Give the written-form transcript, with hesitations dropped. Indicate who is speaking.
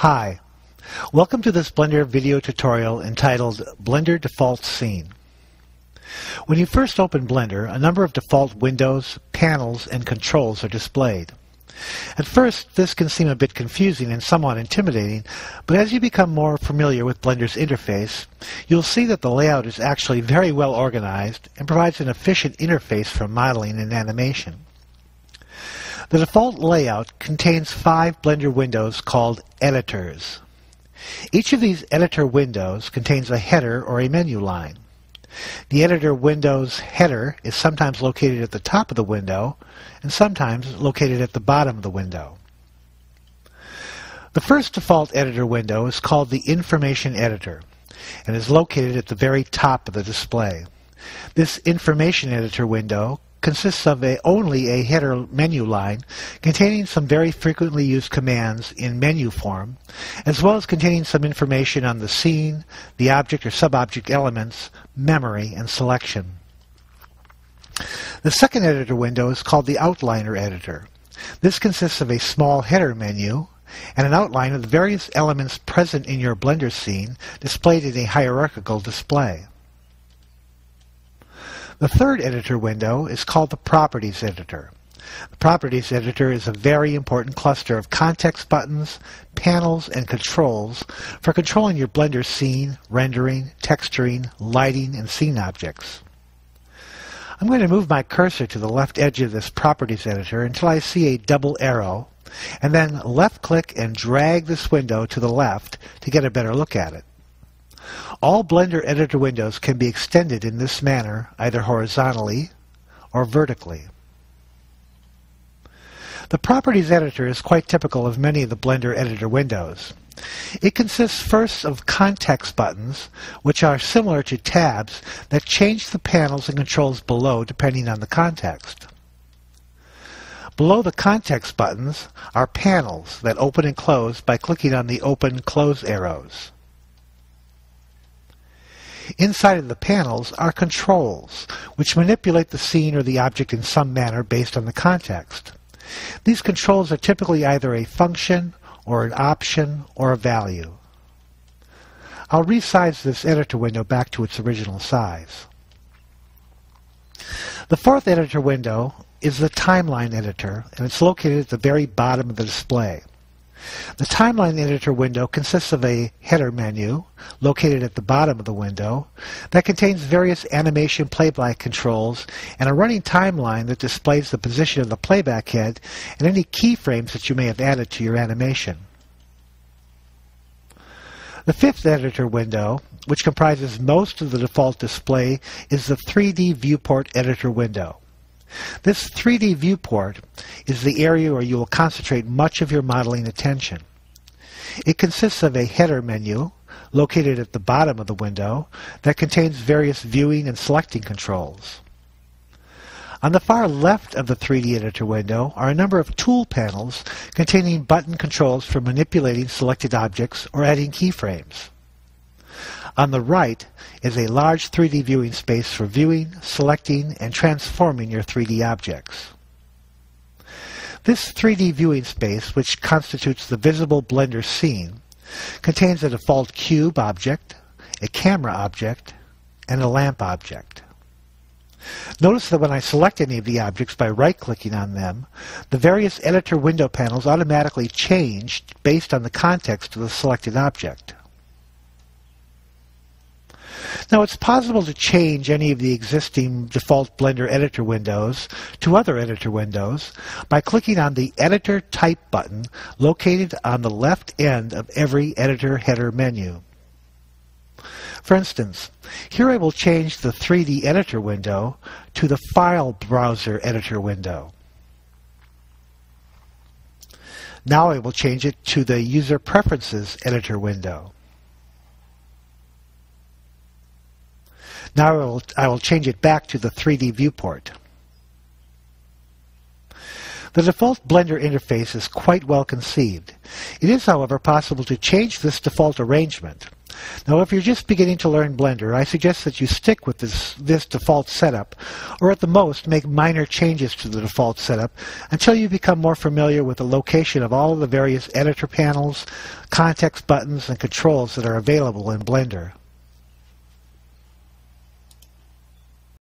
Speaker 1: Hi, welcome to this Blender video tutorial entitled Blender Default Scene. When you first open Blender, a number of default windows, panels, and controls are displayed. At first, this can seem a bit confusing and somewhat intimidating, but as you become more familiar with Blender's interface, you'll see that the layout is actually very well organized and provides an efficient interface for modeling and animation. The default layout contains 5 Blender windows called editors. Each of these editor windows contains a header or a menu line. The editor window's header is sometimes located at the top of the window and sometimes located at the bottom of the window. The first default editor window is called the Information Editor and is located at the very top of the display. This Information Editor window consists of only a header menu line containing some very frequently used commands in menu form, as well as containing some information on the scene, the object or sub-object elements, memory, and selection. The second editor window is called the Outliner Editor. This consists of a small header menu and an outline of the various elements present in your Blender scene displayed in a hierarchical display. The third editor window is called the Properties Editor. The Properties Editor is a very important cluster of context buttons, panels, and controls for controlling your Blender scene, rendering, texturing, lighting, and scene objects. I'm going to move my cursor to the left edge of this Properties Editor until I see a double arrow, and then left-click and drag this window to the left to get a better look at it. All Blender editor windows can be extended in this manner, either horizontally or vertically. The Properties Editor is quite typical of many of the Blender editor windows. It consists first of context buttons, which are similar to tabs that change the panels and controls below depending on the context. Below the context buttons are panels that open and close by clicking on the open-close arrows. Inside of the panels are controls, which manipulate the scene or the object in some manner based on the context. These controls are typically either a function, or an option, or a value. I'll resize this editor window back to its original size. The fourth editor window is the Timeline Editor, and it's located at the very bottom of the display. The Timeline Editor window consists of a header menu located at the bottom of the window that contains various animation playback controls and a running timeline that displays the position of the playback head and any keyframes that you may have added to your animation. The fifth editor window, which comprises most of the default display, is the 3D Viewport Editor window. This 3D viewport is the area where you will concentrate much of your modeling attention. It consists of a header menu located at the bottom of the window that contains various viewing and selecting controls. On the far left of the 3D editor window are a number of tool panels containing button controls for manipulating selected objects or adding keyframes. On the right is a large 3D viewing space for viewing, selecting, and transforming your 3D objects. This 3D viewing space, which constitutes the visible Blender scene, contains a default cube object, a camera object, and a lamp object. Notice that when I select any of the objects by right-clicking on them, the various editor window panels automatically change based on the context of the selected object. Now, it's possible to change any of the existing default Blender editor windows to other editor windows by clicking on the Editor Type button located on the left end of every editor header menu. For instance, here I will change the 3D editor window to the File Browser editor window. Now I will change it to the User Preferences editor window. Now I will change it back to the 3D viewport. The default Blender interface is quite well conceived. It is, however, possible to change this default arrangement. Now, if you're just beginning to learn Blender, I suggest that you stick with this default setup, or at the most, make minor changes to the default setup until you become more familiar with the location of all of the various editor panels, context buttons, and controls that are available in Blender.